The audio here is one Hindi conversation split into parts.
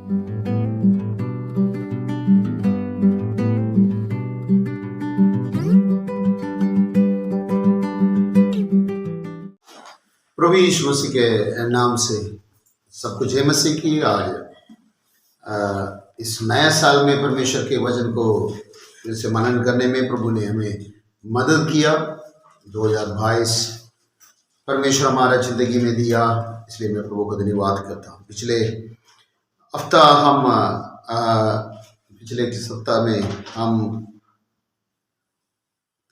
प्रभु यीशु मसीह के नाम से सबको जय मसीह की। आज इस नया साल में परमेश्वर के वचन को फिर से मनन करने में प्रभु ने हमें मदद किया। 2022 परमेश्वर हमारा जिंदगी में दिया, इसलिए मैं प्रभु का धन्यवाद करता हूँ। पिछले सप्ताह में हम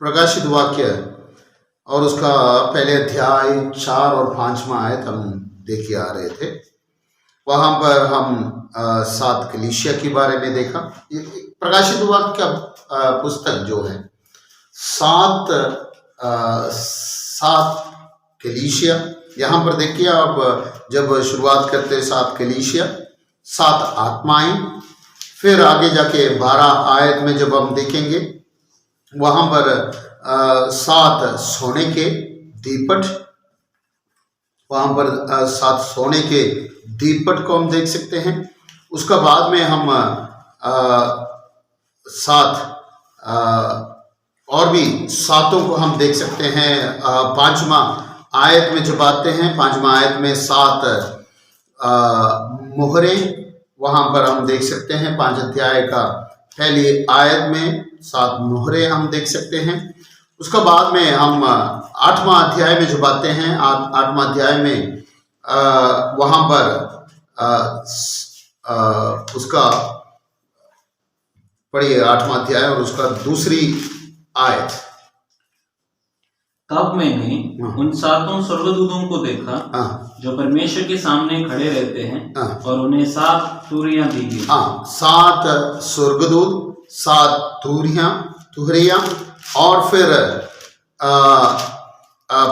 प्रकाशित वाक्य और उसका पहले अध्याय 4 और 5वां आयत हम देखे आ रहे थे। वहां पर हम 7 कलीसिया के बारे में देखा। प्रकाशित वाक्य का पुस्तक जो है 7 कलीसिया, यहाँ पर देखिए आप जब शुरुआत करते 7 कलीसिया, 7 आत्माएं, फिर आगे जाके 12 आयत में जब हम देखेंगे वहां पर 7 सोने के दीपट, वहां पर 7 सोने के दीपट को हम देख सकते हैं। उसका बाद में हम 7 और भी 7 को हम देख सकते हैं। 5वां आयत में जब आते हैं, 5वां आयत में 7 मोहरे, वहां पर हम देख सकते हैं। 5 अध्याय का पहली आयत में 7 मोहरे हम देख सकते हैं। उसका बाद में हम 8वां अध्याय में जब आते हैं, 8वां अध्याय में वहां पर उसका पढ़िए 8वां अध्याय और उसका दूसरी आयत। तब मैंने उन 7 स्वर्गदूतों को देखा जो परमेश्वर के सामने खड़े रहते हैं और उन्हें 7 तुरहियां दी गई। 7 स्वर्गदूत, 7 तुरहियां, और फिर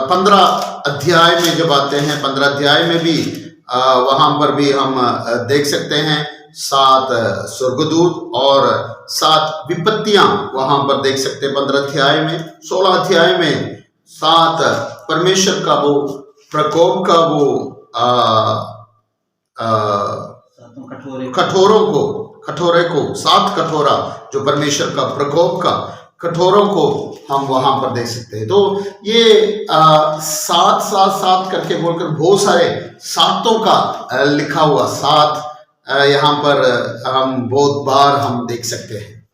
15 अध्याय में जब आते हैं, 15 अध्याय में भी वहां पर भी हम देख सकते हैं 7 स्वर्गदूत और 7 विपत्तियां वहां पर देख सकते हैं 15 अध्याय में। 16 अध्याय में 7 परमेश्वर का वो प्रकोप का वो कठोरे को 7 कठोरा जो परमेश्वर का प्रकोप का कठोरों को हम वहां पर देख सकते हैं। तो ये 7 करके बोलकर बहुत सारे 7 का लिखा हुआ 7 यहाँ पर हम बहुत बार हम देख सकते हैं।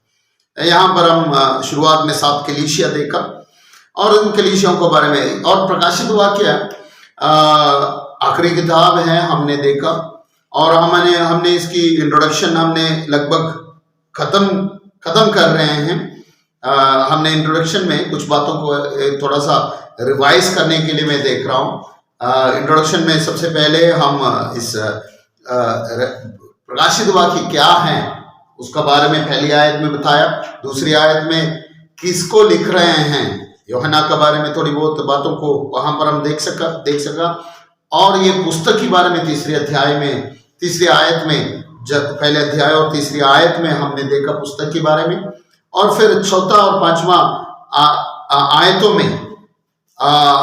यहाँ पर हम शुरुआत में 7 कलीसिया देखा और उन कलीसियाओं के बारे में, और प्रकाशित वाक्य आखिरी किताब है हमने देखा, और हमने इसकी इंट्रोडक्शन हमने लगभग खत्म कर रहे हैं। हमने इंट्रोडक्शन में कुछ बातों को थोड़ा सा रिवाइज करने के लिए मैं देख रहा हूँ। इंट्रोडक्शन में सबसे पहले हम इस प्रकाशित वाक्य क्या है उसका बारे में पहली आयत में बताया। दूसरी आयत में किसको लिख रहे हैं, यूहन्ना के बारे में थोड़ी बहुत बातों को वहां पर हम देख सका। और ये पुस्तक के बारे में तीसरी आयत में, जब पहले अध्याय और तीसरी आयत में हमने देखा पुस्तक के बारे में। और फिर 4था और 5वां आयतों में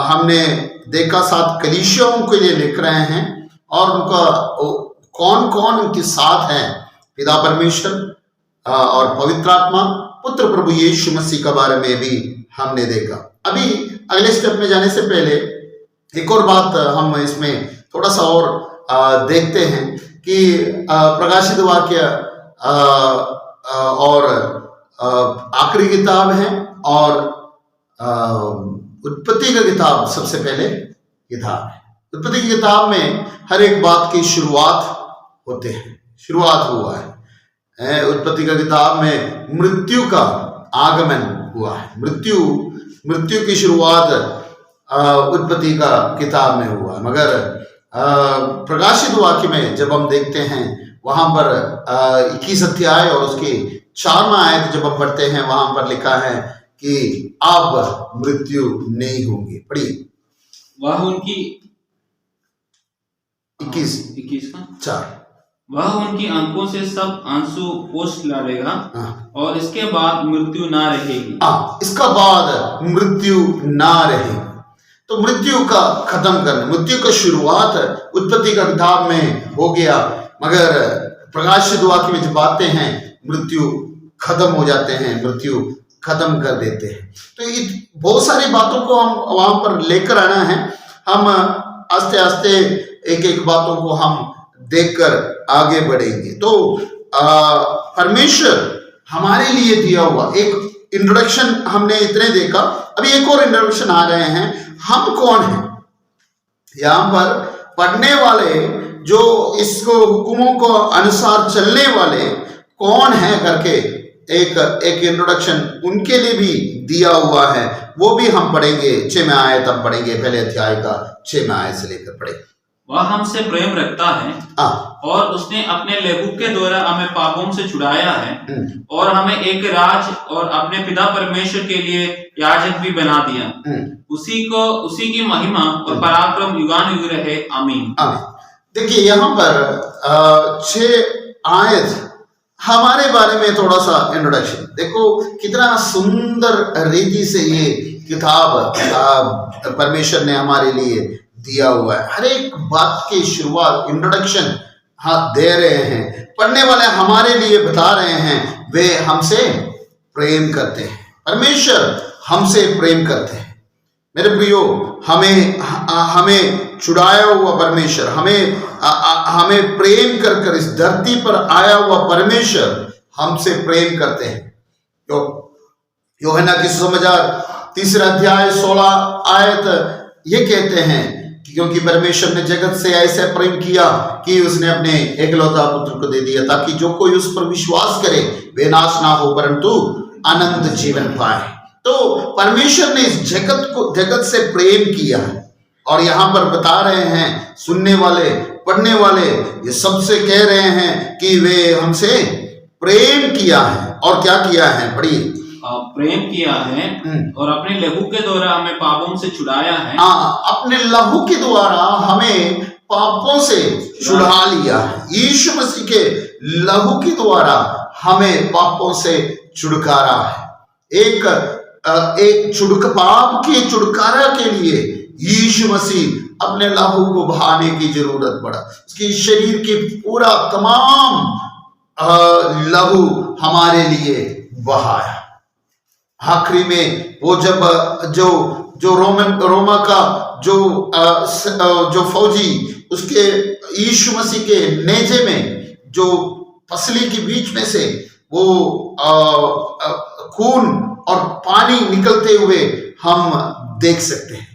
हमने देखा 7 कलीसियाओं के लिए लिख रहे हैं और उनका कौन कौन उनके साथ हैं, पिता परमेश्वर और पवित्र आत्मा, पुत्र प्रभु यीशु मसीह के बारे में भी हमने देखा। अभी अगले स्टेप में जाने से पहले एक और बात हम इसमें थोड़ा सा और देखते हैं कि प्रकाशित वाक्य और आखिरी किताब है और उत्पत्ति का किताब सबसे पहले किताब है। उत्पत्ति की किताब में हर एक बात की शुरुआत हुआ है। उत्पत्ति का किताब में मृत्यु का आगमन हुआ है। मृत्यु की शुरुआत उत्पत्ति का किताब में हुआ, मगर प्रकाशित वाक्य में जब हम देखते हैं वहां पर 21 अध्याय और उसके 4वां आयत जब हम पढ़ते हैं वहां पर लिखा है कि अब मृत्यु नहीं होगी। पढ़िए, वह उनकी 21:4 वह उनकी आंखों से सब आंसू पोंछ डालेगा और इसके बाद मृत्यु ना रहेगी। इसका बाद मृत्यु ना रहेगी। तो मृत्यु का खत्म करना, मृत्यु का शुरुआत उत्पत्ति का किताब में हो गया मगर प्रकाशित वाक्य में जब आते हैं मृत्यु खत्म हो जाते हैं, मृत्यु खत्म कर देते हैं। तो ये बहुत सारी बातों को हम वहां पर लेकर आना है। हम आस्ते आस्ते एक एक बातों को हम देखकर आगे बढ़ेंगे। तो परमेश्वर हमारे लिए दिया हुआ एक इंट्रोडक्शन हमने इतने देखा। अभी एक और इंट्रोडक्शन आ रहे हैं, हम कौन हैं। यहाँ पर पढ़ने वाले जो इसको हुकुमों को अनुसार चलने वाले कौन है करके एक इंट्रोडक्शन उनके लिए भी दिया हुआ है, वो भी हम पढ़ेंगे। 6वें आयत हम पढ़ेंगे, पहले अध्याय का 6वें आयत से लेकर पढ़ेंगे। वह हमसे प्रेम रखता है और उसने अपने लहू के द्वारा हमें पापों से छुड़ाया है और हमें एक राज और अपने पिता परमेश्वर के लिए याजक भी बना दिया। उसी की महिमा और पराक्रम युगान युग रहे। आमीन। देखिए यहाँ पर 6 आयत हमारे बारे में थोड़ा सा इंट्रोडक्शन देखो, कितना सुंदर रीति से ये किताब परमेश्वर ने हमारे लिए दिया हुआ है। हर एक बात की शुरुआत इंट्रोडक्शन दे रहे हैं। पढ़ने वाले हमारे लिए बता रहे हैं वे हमसे प्रेम करते हैं, परमेश्वर हमसे प्रेम करते हैं। मेरे प्रियो, हमें छुड़ाया हुआ परमेश्वर, हमें प्रेम कर कर इस धरती पर आया हुआ परमेश्वर हमसे प्रेम करते हैं। यूहन्ना की सुसमाचार 3 अध्याय 16 आयत ये कहते हैं कि क्योंकि परमेश्वर ने जगत से ऐसे प्रेम किया कि उसने अपने एकलौता पुत्र को दे दिया, ताकि जो कोई उस पर विश्वास करे वे नाश ना हो परंतु अनंत जीवन पाए। तो परमेश्वर ने इस जगत से प्रेम किया है। और यहाँ पर बता रहे हैं, सुनने वाले पढ़ने वाले ये सबसे कह रहे हैं कि वे हमसे प्रेम किया है। और क्या किया है, पढ़िए। प्रेम किया है और अपने लहू के द्वारा हमें पापों से छुड़ाया है। अपने लहू के द्वारा हमें पापों से छुड़ा लिया है। यीशु मसीह के लहू के द्वारा हमें पापों से छुटकारा है। एक पाप के छुटकारा के लिए यीशु मसीह अपने लहू को बहाने की जरूरत पड़ा। उसके शरीर के पूरा तमाम लहू हमारे लिए बहाया। आखिरी में वो जब जो रोमा का जो फौजी उसके यीशु मसीह के नेजे में जो पसली के बीच में से वो खून और पानी निकलते हुए हम देख सकते हैं।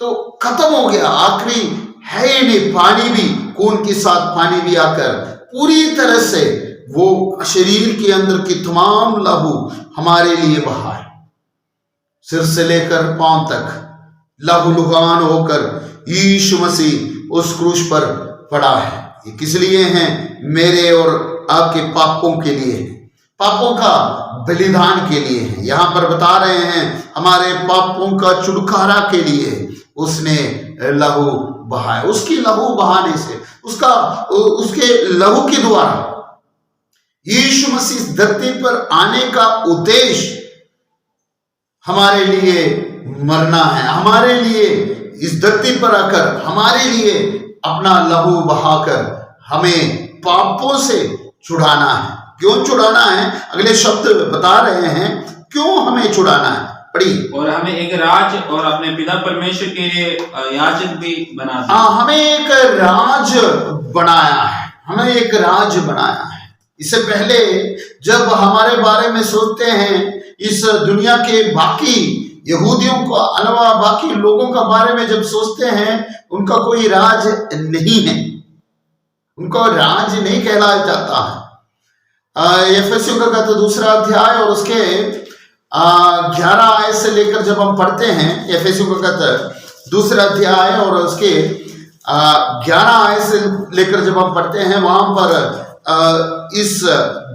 तो खत्म हो गया, आखिरी है ही नहीं। पानी भी, खून के साथ पानी भी आकर पूरी तरह से वो शरीर के अंदर की तमाम लहू हमारे लिए बहा है। सिर से लेकर पांव तक लहू लुहान होकर यीशु मसीह उस क्रूस पर पड़ा है। ये किस लिए है? मेरे और आपके पापों के लिए है, पापों का बलिदान के लिए है। यहाँ पर बता रहे हैं हमारे पापों का छुटकारा के लिए उसने लहू बहाया। उसकी लहू बहाने से, उसके लहू के द्वारा यीशु मसीह धरती पर आने का उद्देश्य हमारे लिए मरना है, हमारे लिए इस धरती पर आकर हमारे लिए अपना लहू बहाकर हमें पापों से छुड़ाना है। क्यों छुड़ाना है? अगले शब्द बता रहे हैं क्यों हमें छुड़ाना है। पढ़िए। और हमें एक राज और अपने पिता परमेश्वर के लिए याजक भी बना दिया। हमें एक राज बनाया है, हमें एक राज बनाया है। इससे पहले जब हमारे बारे में सोचते हैं, इस दुनिया के बाकी यहूदियों को अलावा बाकी लोगों का बारे में जब सोचते हैं, उनका कोई राज नहीं है, उनका राज नहीं कहलाया जाता है। एफेसियों का 2 अध्याय और उसके 11 आयत से लेकर जब हम पढ़ते हैं, एफेसियों का 2 अध्याय और उसके 11 आयत से लेकर जब हम पढ़ते हैं, वहां पर इस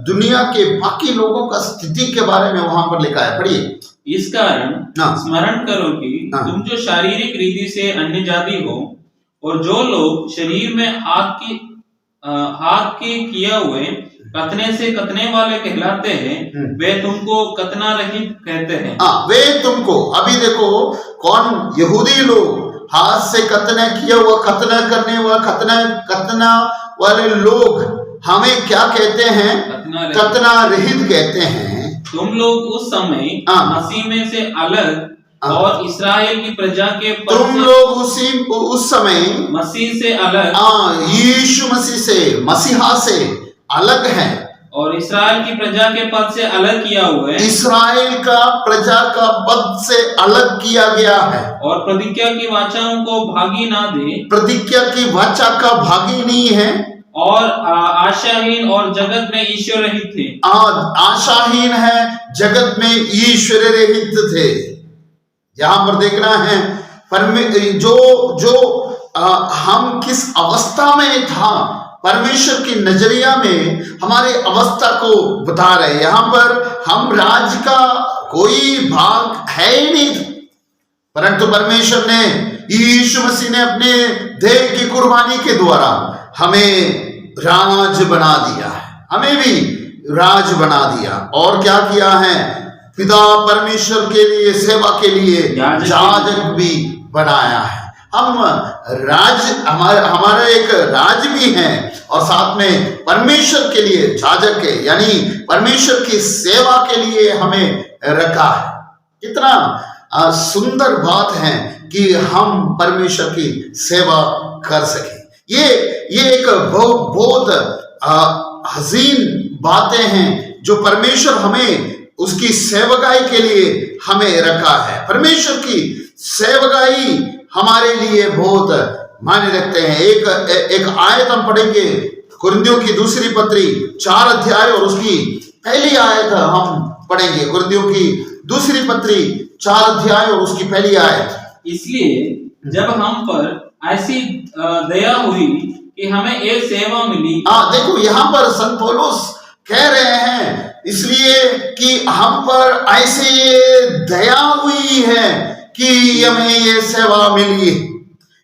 दुनिया के बाकी लोगों का स्थिति के बारे में वहां पर लिखा है। पढ़िए। इस कारण स्मरण करो कि तुम जो शारीरिक रीति से अन्य जाति हो और जो लोग शरीर में हाथ के किया हुए कतने से कतने वाले कहलाते हैं, वे तुमको कतना रहित कहते हैं। वे तुमको, अभी देखो कौन? यहूदी लोग हाथ से खतना किया हुआ, खतना करने हुआ, खतना वाले लोग हमें क्या कहते हैं? खतना रहित कहते हैं। तुम लोग उस समय मसीह में से अलग और इस्राएल की प्रजा के पद तुम लोग उस समय मसीह से अलग, यीशु मसीह से, मसीहा से अलग हैं और इस्राएल की प्रजा के पद से अलग किया हुआ है। इस्राएल का प्रजा का पद से अलग किया गया है और प्रतिज्ञा की वाचाओं को भागी ना दे, प्रतिज्ञा की वाचा का भागी नहीं है, और आशाहीन और जगत में ईश्वर रहित थे। आशाहीन है, जगत में ईश्वर रहित थे। यहां पर देखना है जो हम किस अवस्था में था, परमेश्वर की नजरिया में हमारे अवस्था को बता रहे हैं। यहां पर हम राज का कोई भाग है ही नहीं, परंतु परमेश्वर ने, यीशु मसीह ने अपने देह की कुर्बानी के द्वारा हमें राज बना दिया है, हमें भी राज बना दिया। और क्या किया है? पिता परमेश्वर के लिए, सेवा के लिए याजक भी बनाया है। हम राज, हमारा एक राज भी है और साथ में परमेश्वर के लिए याजक है, यानी परमेश्वर की सेवा के लिए हमें रखा है। कितना सुंदर बात है कि हम परमेश्वर की सेवा कर सके। ये एक बहुत हसीन बातें हैं जो परमेश्वर हमें उसकी सेवकाई के लिए हमें रखा है। परमेश्वर की सेवकाई हमारे लिए बहुत मायने रखते हैं। एक आयत हम पढ़ेंगे, कुरिन्थियों की दूसरी पत्री 4 अध्याय और उसकी पहली आयत हम पढ़ेंगे। कुरिन्थियों की दूसरी पत्री 4 अध्याय और उसकी पहली आयत। इसलिए जब हम पर ऐसी दया हुई कि हमें एक सेवा मिली। देखो यहाँ पर संत पौलुस कह रहे हैं, इसलिए कि हम पर ऐसे दया हुई है कि हमें ये सेवा मिली।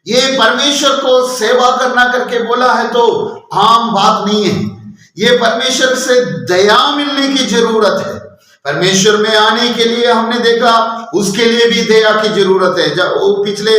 ये परमेश्वर को सेवा करना करके बोला है तो आम बात नहीं है, ये परमेश्वर से दया मिलने की जरूरत है। परमेश्वर में आने के लिए हमने देखा उसके लिए भी दया की जरूरत है। जब वो पिछले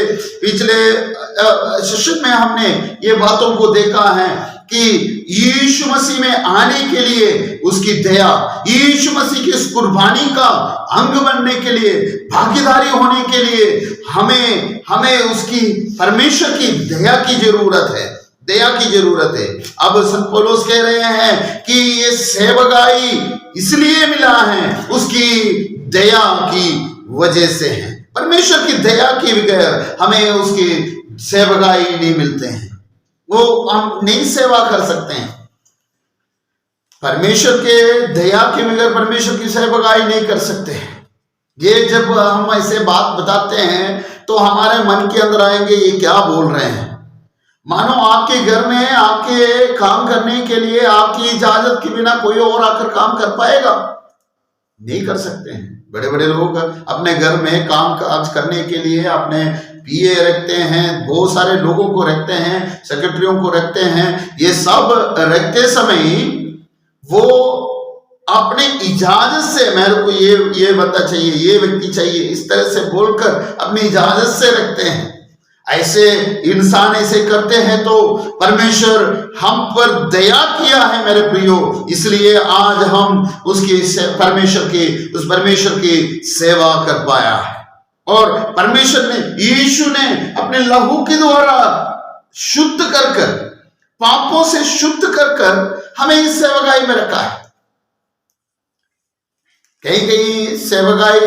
सेशन में हमने ये बातों को देखा है कि यीशु मसीह में आने के लिए उसकी दया, यीशु मसीह की इस कुर्बानी का अंग बनने के लिए, भागीदारी होने के लिए हमें उसकी, परमेश्वर की दया की जरूरत है, दया की जरूरत है। अब संत पौलुस कह रहे हैं कि ये सेवकाई इसलिए मिला है, उसकी दया की वजह से है। परमेश्वर की दया के बगैर हमें उसकी सेवकाई नहीं मिलते हैं, वो हम नहीं सेवा कर सकते हैं। परमेश्वर के दया के बगैर परमेश्वर की सेवकाई नहीं कर सकते हैं। ये जब हम ऐसे बात बताते हैं तो हमारे मन के अंदर आएंगे ये क्या बोल रहे हैं। मानो आपके घर में आपके काम करने के लिए आपकी इजाजत के बिना कोई और आकर काम कर पाएगा? नहीं कर सकते हैं। बड़े बड़े लोग अपने घर में काम काज करने के लिए अपने पीए रखते हैं, बहुत सारे लोगों को रखते हैं, सेक्रेटरियों को रखते हैं। ये सब रखते समय वो अपने इजाजत से, मेरे को ये बंदा चाहिए, ये व्यक्ति चाहिए, इस तरह से बोलकर अपनी इजाजत से रखते हैं। ऐसे इंसान ऐसे करते हैं तो परमेश्वर हम पर दया किया है मेरे प्रियो, इसलिए आज हम उसकी परमेश्वर की सेवा कर पाया है। और परमेश्वर ने, यीशु ने अपने लहू के द्वारा शुद्ध कर पापों से शुद्ध कर हमें इस सेवकाई में रखा है। कहीं सेवकाई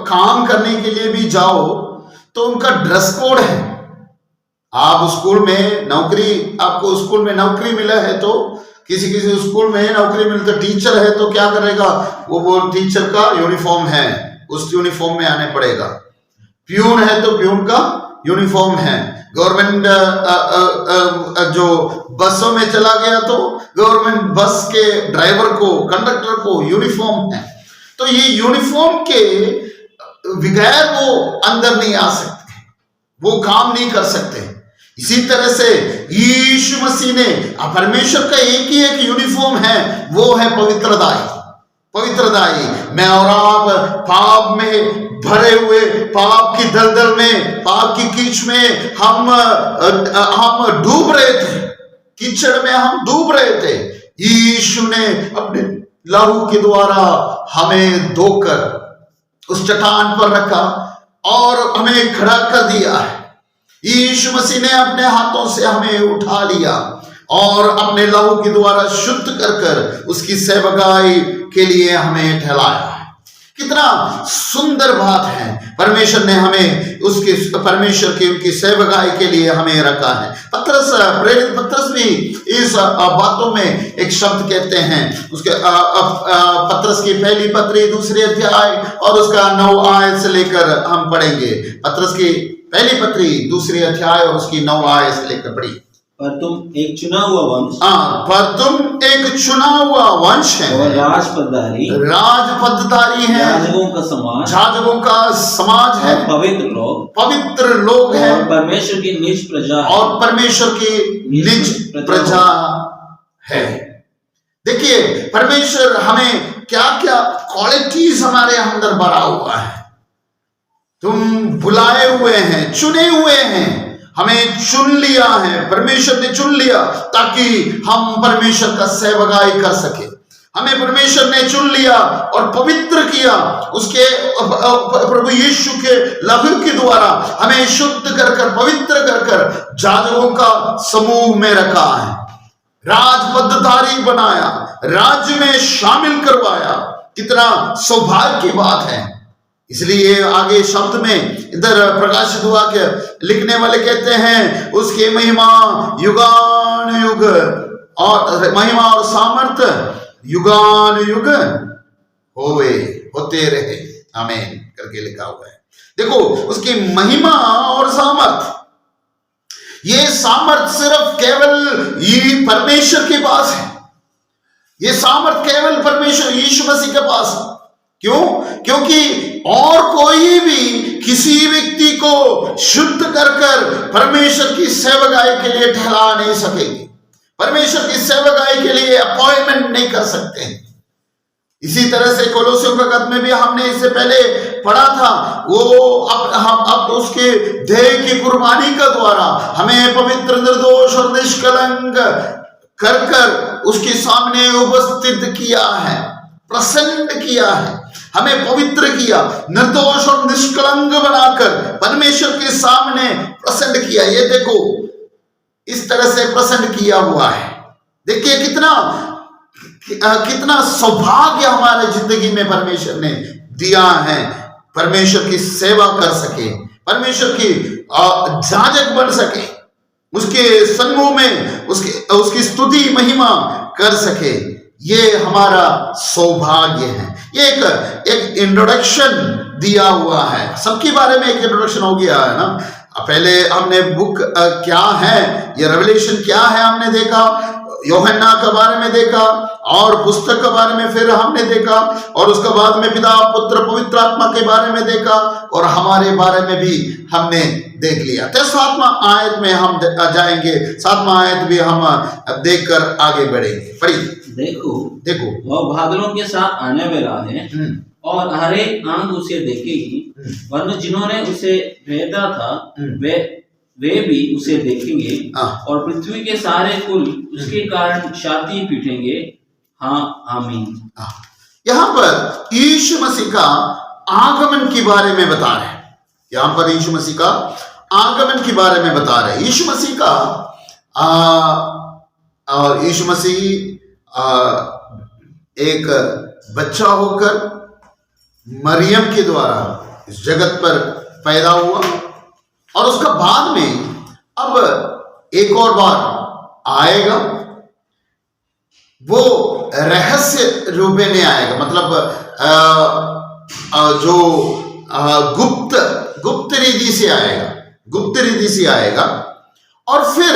काम करने के लिए भी जाओ तो उनका ड्रेस कोड है। आप स्कूल में नौकरी, आपको स्कूल में नौकरी मिला है तो किसी स्कूल में नौकरी मिले तो टीचर है तो क्या करेगा वो टीचर का यूनिफॉर्म है, उस यूनिफॉर्म में आने पड़ेगा। प्यून है तो प्यून का यूनिफॉर्म है। गवर्नमेंट जो बसों में चला गया तो गवर्नमेंट बस के ड्राइवर को, कंडक्टर को यूनिफॉर्म है। तो ये यूनिफॉर्म के बगैर वो अंदर नहीं आ सकते, वो काम नहीं कर सकते। इसी तरह से यीशु मसीह ने, परमेश्वर का एक ही एक यूनिफॉर्म है, वो है पवित्रदायी। मैं और आप पाप में भरे हुए, पाप की दलदल में, पाप की कीच में हम डूब रहे थे, कीचड़ में हम डूब रहे थे। यीशु ने अपने लहू के द्वारा हमें धोकर उस चट्टान पर रखा और हमें खड़ा कर दिया है। यीशु मसीह ने अपने हाथों से हमें उठा लिया और अपने लहू के द्वारा शुद्ध कर कर उसकी सेवकाई के लिए हमें ठहराया है। कितना सुंदर बात है, परमेश्वर ने हमें उसके परमेश्वर की उनकी सेवकाई के लिए हमें रखा है। पतरस, प्रेरित पतरस भी इस बातों में एक शब्द कहते हैं, उसके पतरस की पहली पत्री 2 अध्याय और उसका 9 आयत से लेकर हम पढ़ेंगे। पतरस की पहली पत्री 2 अध्याय और उसकी 9 आयत से लेकर पढ़ी। पर तुम एक चुना हुआ वंश, पर तुम एक चुना हुआ वंश है और राजपदधारी है, याजकों का समाज, याजकों का समाज है, पवित्र लोग हैं, और परमेश्वर की निज प्रजा, और परमेश्वर की निज प्रजा है। देखिए परमेश्वर हमें क्या क्या क्वालिटीज हमारे अंदर भरा हुआ है। तुम बुलाए हुए हैं, चुने हुए हैं, हमें चुन लिया है, परमेश्वर ने चुन लिया ताकि हम परमेश्वर का सेवकाई कर सके। हमें परमेश्वर ने चुन लिया और पवित्र किया, उसके प्रभु यीशु के लहू के द्वारा हमें शुद्ध कर कर, पवित्र कर कर याजकों का समूह में रखा है, राजपदधारी बनाया, राज्य में शामिल करवाया। कितना सौभाग्य की बात है। इसलिए आगे शब्द में इधर प्रकाशित हुआ के लिखने वाले कहते हैं, उसकी महिमा युगान युग और महिमा और सामर्थ युगान युग होते रहे, आमीन करके लिखा हुआ है। देखो उसकी महिमा और सामर्थ, ये सामर्थ सिर्फ केवल ये परमेश्वर के पास है, ये सामर्थ केवल परमेश्वर यीशु मसीह के पास है। क्यों? क्योंकि और कोई भी किसी व्यक्ति को शुद्ध कर कर परमेश्वर की सेवकाई के लिए ठहरा नहीं सकेंगे, परमेश्वर की सेवकाई के लिए अपॉइंटमेंट नहीं कर सकते हैं। इसी तरह से कोलोसियों का खत में भी हमने इससे पहले पढ़ा था, वो अब उसके देह की कुर्बानी का द्वारा हमें पवित्र, निर्दोष और निष्कलंक कर कर उसके सामने उपस्थित किया है, प्रसन्न किया है, हमें पवित्र किया, निर्दोष और निष्कलंक बनाकर परमेश्वर के सामने प्रसन्न किया। ये देखो इस तरह से प्रसन्न किया हुआ है। देखिए कितना सौभाग्य हमारे जिंदगी में परमेश्वर ने दिया है, परमेश्वर की सेवा कर सके, परमेश्वर की याजक बन सके, उसके समूह में उसकी स्तुति महिमा कर सके। ये हमारा सौभाग्य है। ये एक इंट्रोडक्शन दिया हुआ है, सबके बारे में एक इंट्रोडक्शन हो गया है ना। पहले हमने बुक क्या है, ये रेवलेशन क्या है हमने देखा, यूहन्ना के बारे में देखा और पुस्तक के बारे में फिर हमने देखा, और उसके बाद में पिता पुत्र पवित्र आत्मा के बारे में देखा, और हमारे बारे में भी हमने देख लिया। तो 7वां आयत में हम जाएंगे, 7वां आयत भी हम देखकर आगे बढ़ेंगे। पढ़िए। देखो वह बादलों के साथ आने वाला है और हर एक आंख उसे देखेगी, वरन जिन्होंने उसे भेदा था वे भी उसे देखेंगे, और पृथ्वी के सारे कुल उसके कारण छाती पीटेंगे। हाँ आमीन। यहाँ पर यीशु मसीह का आगमन के बारे में बता रहे हैं, यहाँ पर यीशु मसीह का आगमन के बारे में बता रहे हैं। यीशु मसीह का और यीशु मसीह एक बच्चा होकर मरियम के द्वारा इस जगत पर पैदा हुआ, और उसका बाद में अब एक और बार आएगा, वो रहस्य रूप में आएगा, मतलब जो गुप्त रीति से आएगा, गुप्त रीति से आएगा, और फिर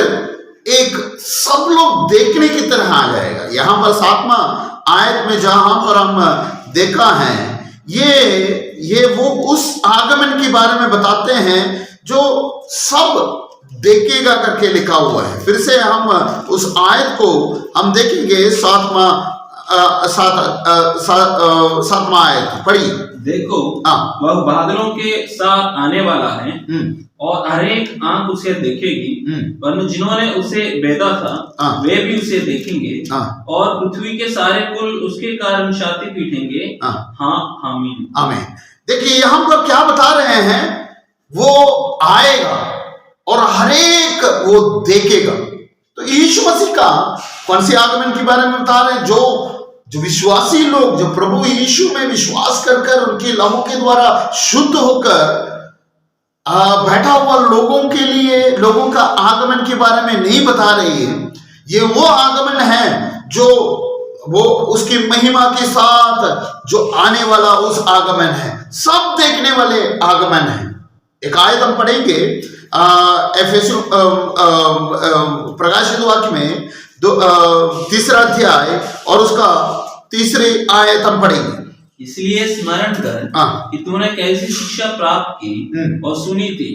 एक सब लोग देखने की तरह आ जाएगा। यहां पर 7वां आयत में जहां पर हम देखा है, ये वो उस आगमन के बारे में बताते हैं जो सब देखेगा करके लिखा हुआ है। फिर से हम उस आयत को हम देखेंगे 7वां सातवां आयत पढ़िए। देखो हाँ। वह बादलों के साथ आने वाला है और हर एक आंख उसे देखेगी, परंतु जिन्होंने उसे भेदा था वे भी उसे देखेंगे और पृथ्वी के सारे कुल उसके कारण छाती पीटेंगे। हाँ आमीन। आमीन। देखिए यहाँ पर क्या बता रहे हैं, वो आएगा और हर एक वो देखेगा। तो यीशु मसीह का कौन सी आगमन के बारे में बता रहे हैं? जो विश्वासी लोग, जो प्रभु यीशु में विश्वास कर उनके लहू के द्वारा शुद्ध होकर बैठा हुआ लोगों के लिए, लोगों का आगमन के बारे में नहीं बता रही है। ये वो आगमन है जो वो उसकी महिमा के साथ जो आने वाला उस आगमन है, सब देखने वाले आगमन है। एक आयत हम पढ़ेंगे एफेसु प्रकाशित वाक्य में 3 अध्याय और उसका 3 आयत हम पढ़ेंगे। इसलिए स्मरण कर कि तूने कैसी शिक्षा प्राप्त की और सुनी थी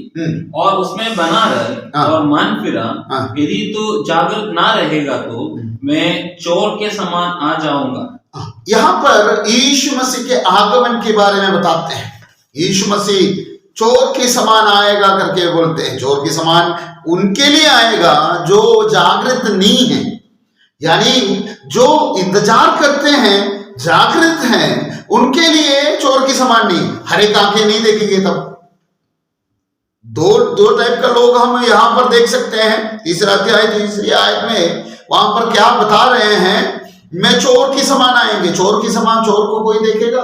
और उसमें बना रह और मन फिरा। यदि तू जागृत ना रहेगा तो मैं चोर के समान आ जाऊंगा। यहाँ पर यीशु मसीह के आगमन के बारे में बताते हैं। यीशु मसीह चोर के समान आएगा करके बोलते हैं। चोर के समान उनके लिए आएगा जो जागृत नहीं है, यानी जो इंतजार करते हैं, जागृत हैं, उनके लिए चोर के समान नहीं। हर एक आंखें नहीं देखेंगे। तब दो टाइप का लोग हम यहां पर देख सकते हैं। 3 अध्याय 3 आयत में वहां पर क्या बता रहे हैं, मैं चोर के समान आएंगे। चोर के समान चोर को कोई देखेगा?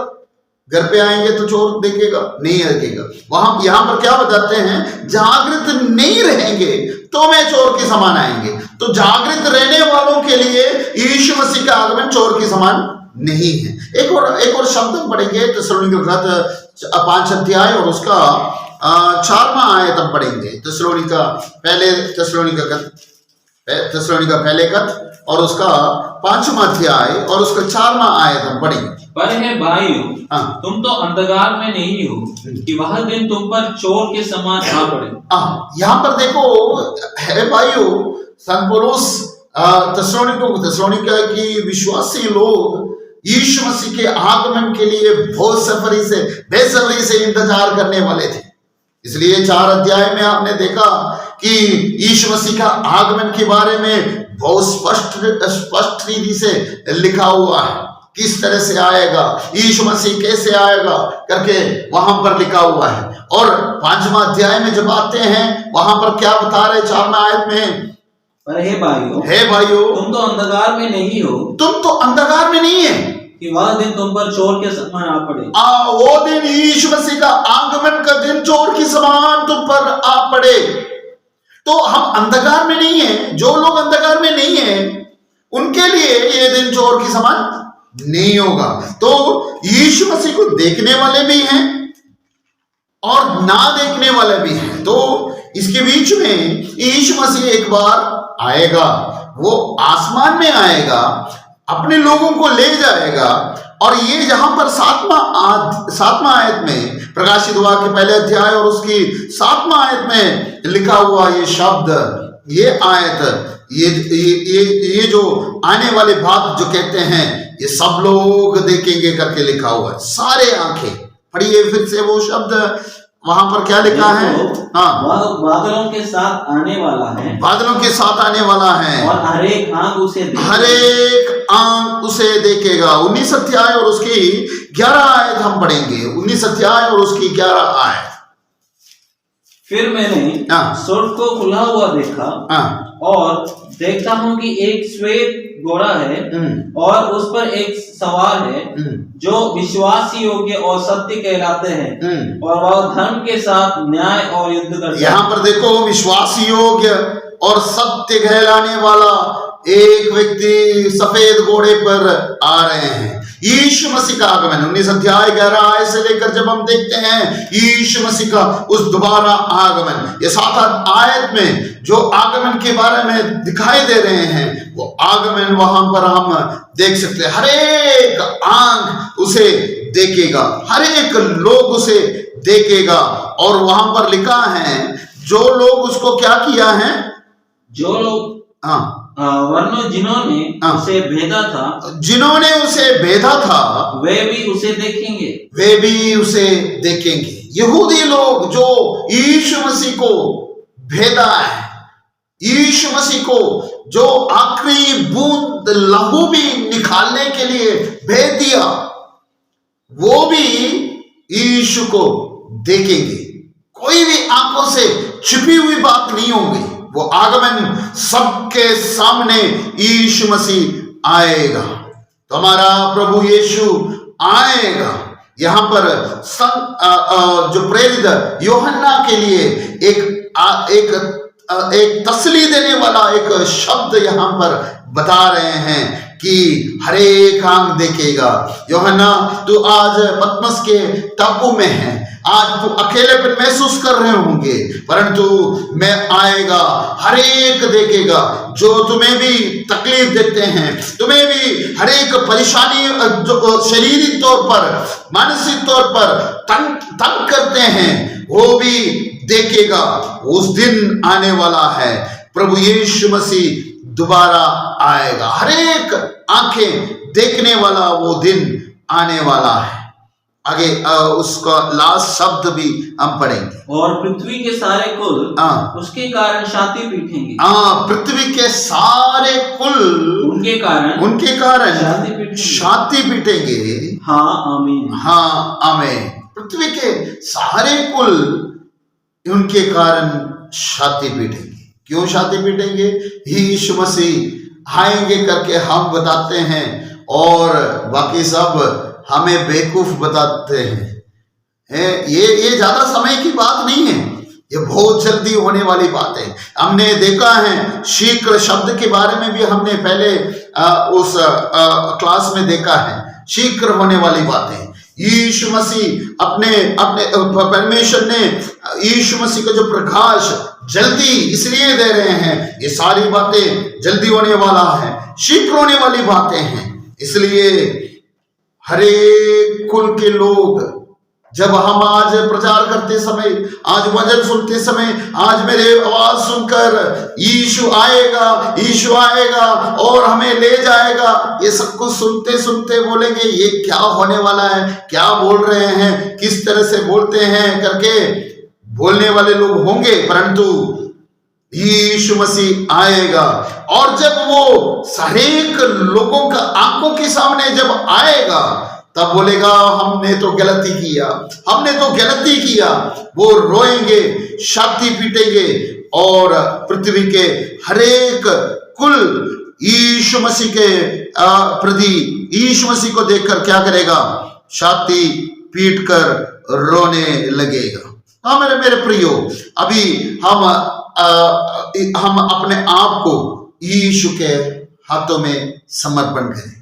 घर पे आएंगे तो चोर देखेगा? नहीं देखेगा। वहां यहां पर क्या बताते हैं, जागृत नहीं रहेंगे तो मैं चोर के समान आएंगे। तो जागृत रहने वालों के लिए यीशु मसीह का आगमन चोर के समान नहीं है। एक और शब्द हम पढ़ेंगे थिस्सलुनीके के खत 5 अध्याय और उसका 4वां आयत हम पढ़ेंगे। थिस्सलुनीके पहले खत और उसका 5वां अध्याय और उसका 4वां आयत हम पढ़ेंगे। पर हे भाइयों, तुम तो अंधकार में नहीं हो कि वह दिन तुम पर चोर के समान आ पड़े। यहाँ पर देखो, हे भाइयों, संत पौलुस थिस्सलुनीके की विश्वासी लोग यीशु मसीह के आगमन के लिए बहुत बेसब्री से इंतजार करने वाले थे। इसलिए 4 अध्याय में आपने देखा कि यीशु मसीह का आगमन के बारे में बहुत स्पष्ट रीति से लिखा हुआ है। किस तरह से आएगा, यीशु मसीह कैसे आएगा करके वहां पर लिखा हुआ है। और 5वां अध्याय में जब आते हैं वहां पर क्या बता रहे 4वां आयत में, पर हे भाइयों, तुम तो अंधकार में नहीं हो, तुम तो अंधकार में नहीं है कि वह दिन तुम पर चोर के समान आ पड़े। वो दिन यीशु मसीह का आगमन का दिन चोर के समान तुम पर आ पड़े। तो हम अंधकार में नहीं है। जो लोग अंधकार में नहीं है उनके लिए ये दिन चोर के समान नहीं होगा। तो यीशु मसीह को देखने वाले भी हैं और ना देखने वाले भी हैं। तो इसके बीच में यीशु मसीह एक बार आएगा, वो आसमान में आएगा, अपने लोगों को ले जाएगा। और ये जहां पर 7वां आयत में प्रकाशित वाक्य पहले अध्याय और उसकी 7वां आयत में लिखा हुआ ये शब्द, ये आयत, ये जो आने वाले बात जो कहते हैं, ये सब लोग देखेंगे करके लिखा हुआ है। सारे आंखें। पढ़िए फिर से वो शब्द, वहां पर क्या लिखा है? वह बादलों के साथ आने वाला है, बादलों के साथ आने वाला है और हर एक आंख उसे देखेगा। 19 अध्याय और उसकी 11 आयत हम पढ़ेंगे। 19 अध्याय और उसकी 11 आयत। फिर मैंने स्वर्ग को खुला हुआ देखा और देखता हूं कि एक श्वेत घोड़ा है और उस पर एक सवार है जो विश्वास योग्य और सत्य कहलाते हैं और वह धर्म के साथ न्याय और युद्ध करता है। यहाँ पर देखो, विश्वास योग्य और सत्य कहलाने वाला एक व्यक्ति सफेद घोड़े पर आ रहे हैं। यीशु मसीह का आगमन 19 अध्याय 11 आयत से लेकर जब हम देखते हैं यीशु मसीह का उस दोबारा आगमन, ये 7 आयत में जो आगमन के बारे में दिखाई दे रहे हैं, वो आगमन वहां पर हम देख सकते हैं। हर एक आंख उसे देखेगा, हर एक लोग उसे देखेगा। और वहां पर लिखा है जो लोग उसको क्या किया है, जो लोग वरन जिन्होंने हाँ। उसे भेदा था जिन्होंने उसे भेदा था वे भी उसे देखेंगे। वे भी उसे देखेंगे। यहूदी लोग जो यीशु मसीह को भेदा है, यीशु मसीह को जो आखिरी बूंद लहू भी निकालने के लिए भेज दिया, वो भी यीशु को देखेंगे। कोई भी आंखों से छिपी हुई बात नहीं होगी। वो आगमन सबके सामने यीशु मसीह आएगा। तो हमारा प्रभु यीशु आएगा। यहां पर जो प्रेरित यूहन्ना के लिए एक तसल्ली देने वाला एक शब्द यहां पर बता रहे हैं कि हर एक आंख देखेगा। यूहन्ना, तू आज पतमस के टापू में है, आज तू अकेलेपन महसूस कर रहे होंगे, परंतु मैं आएगा, हर एक देखेगा। जो तुम्हें भी तकलीफ देते हैं, तुम्हें भी हर एक परेशानी जो शारीरिक तौर पर, मानसिक तौर पर तंग करते हैं, वो भी देखेगा। उस दिन आने वाला है, प्रभु यीशु मसीह दोबारा आएगा। हर एक आंखें देखने वाला वो दिन आने वाला है। आगे उसका लास्ट शब्द भी हम पढ़ेंगे। और पृथ्वी के सारे कुल उसके कारण छाती पीटेंगे। पृथ्वी के सारे कुल उनके कारण छाती पीटेंगे। हाँ आमीन। हाँ आमीन। पृथ्वी के सारे कुल उनके कारण छाती पीटेंगे। क्यों छाती पीटेंगे? यीशु मसीह आएंगे करके हम बताते हैं और बाकी सब हमें बेवकूफ बताते हैं। ये ज्यादा समय की बात नहीं है, ये बहुत जल्दी होने वाली बात है। हमने देखा है, शीघ्र शब्द के बारे में भी हमने पहले उस क्लास में देखा है। शीघ्र होने वाली बातें यीशु मसीह अपने परमेश्वर ने यीशु मसीह का जो प्रकाश जल्दी इसलिए दे रहे हैं, ये सारी बातें जल्दी होने वाला है, शीघ्र होने वाली बातें हैं। इसलिए हरे कुल के लोग, जब हम आज प्रचार करते समय, आज वचन सुनते समय, आज मेरे आवाज सुनकर यीशु आएगा, यीशु आएगा और हमें ले जाएगा, ये सब कुछ सुनते सुनते बोलेंगे ये क्या होने वाला है, क्या बोल रहे हैं, किस तरह से बोलते हैं करके बोलने वाले लोग होंगे। परंतु यीशु मसीह आएगा और जब वो हरेक लोगों का आंखों के सामने जब आएगा, तब बोलेगा हमने तो गलती किया, हमने तो गलती किया। वो रोएंगे, छाती पीटेंगे और पृथ्वी के हरेक कुल यीशु मसीह के प्रति, यीशु मसीह को देखकर क्या करेगा? छाती पीट कर रोने लगेगा। हाँ मेरे प्रियो, अभी हम अपने आप को यीशु के हाथों में समर्पण करें।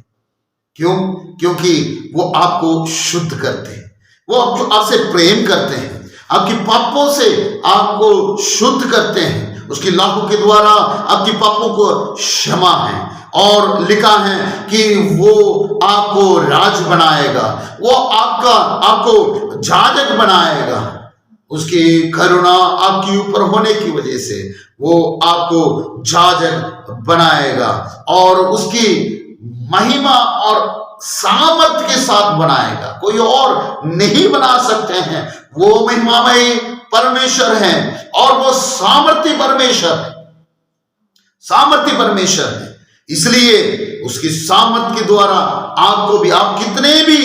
क्यों? क्योंकि वो आपको शुद्ध करते हैं, वो आपसे प्रेम करते हैं, आपके पापों से आपको शुद्ध करते हैं। उसकी लाहू के द्वारा आपके पापों को क्षमा है और लिखा है कि वो आपको राज बनाएगा, वो आपको जाजक बनाएगा। उसकी करुणा आपके ऊपर होने की वजह से वो आपको जाजक बनाएगा और उसकी महिमा और सामर्थ्य के साथ बनाएगा। कोई और नहीं बना सकते हैं। वो महिमामय परमेश्वर है और वो सामर्थ्य परमेश्वर है। इसलिए उसकी सामर्थ्य के द्वारा आपको भी, आप कितने भी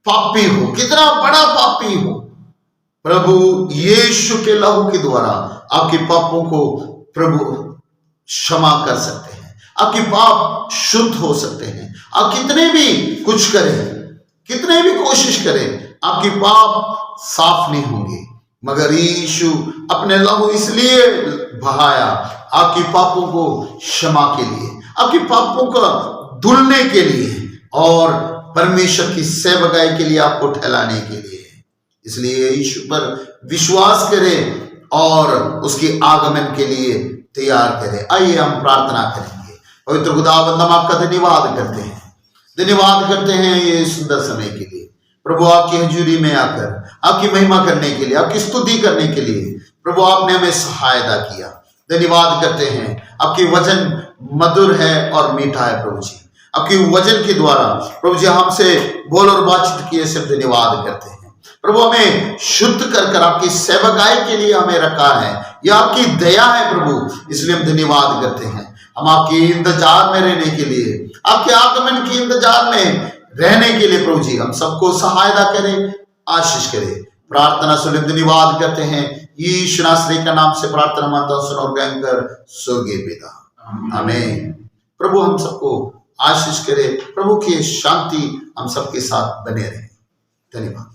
पापी हो, कितना बड़ा पापी हो, प्रभु यीशु के लहू के द्वारा आपके पापों को प्रभु क्षमा कर सकते हैं। आपके पाप शुद्ध हो सकते हैं। आप कितने भी कुछ करें, कितने भी कोशिश करें, आपके पाप साफ नहीं होंगे। मगर यीशु अपने लहू इसलिए बहाया आपके पापों को क्षमा के लिए, आपके पापों को धुलने के लिए और परमेश्वर की सेवकाई के लिए, आपको ठहराने के लिए। इसलिए यीशु पर विश्वास करें और उसके आगमन के लिए तैयार करें। आइए हम प्रार्थना करेंगे। पवित्र खुदावंद, हम आपका धन्यवाद करते हैं, धन्यवाद करते हैं ये सुंदर समय के लिए। प्रभु आपकी हजूरी में आकर आपकी महिमा करने के लिए, आपकी स्तुति करने के लिए प्रभु आपने हमें सहायता किया। धन्यवाद करते हैं। आपकी वचन मधुर है और मीठा है प्रभु जी। आपकी वचन के द्वारा प्रभु जी हमसे बोल और बातचीत किए सिर्फ धन्यवाद करते हैं। प्रभु हमें शुद्ध कर कर आपकी सेवकाई के लिए हमें रखा है, यह आपकी दया है प्रभु, इसलिए हम धन्यवाद करते हैं। हम आपके इंतजार में रहने के लिए, आपके आगमन के इंतजार में रहने के लिए प्रभु जी हम सबको सहायता करें, आशीष करें। प्रार्थना सुने धन्यवाद करते हैं, यीशु नासरी का नाम से प्रार्थना मांगता हूं, सुनो और ग्रहण कर स्वर्गीय पिता, आमीन। प्रभु हम सबको आशीष करे, प्रभु की शांति हम सबके साथ बने रहे। धन्यवाद।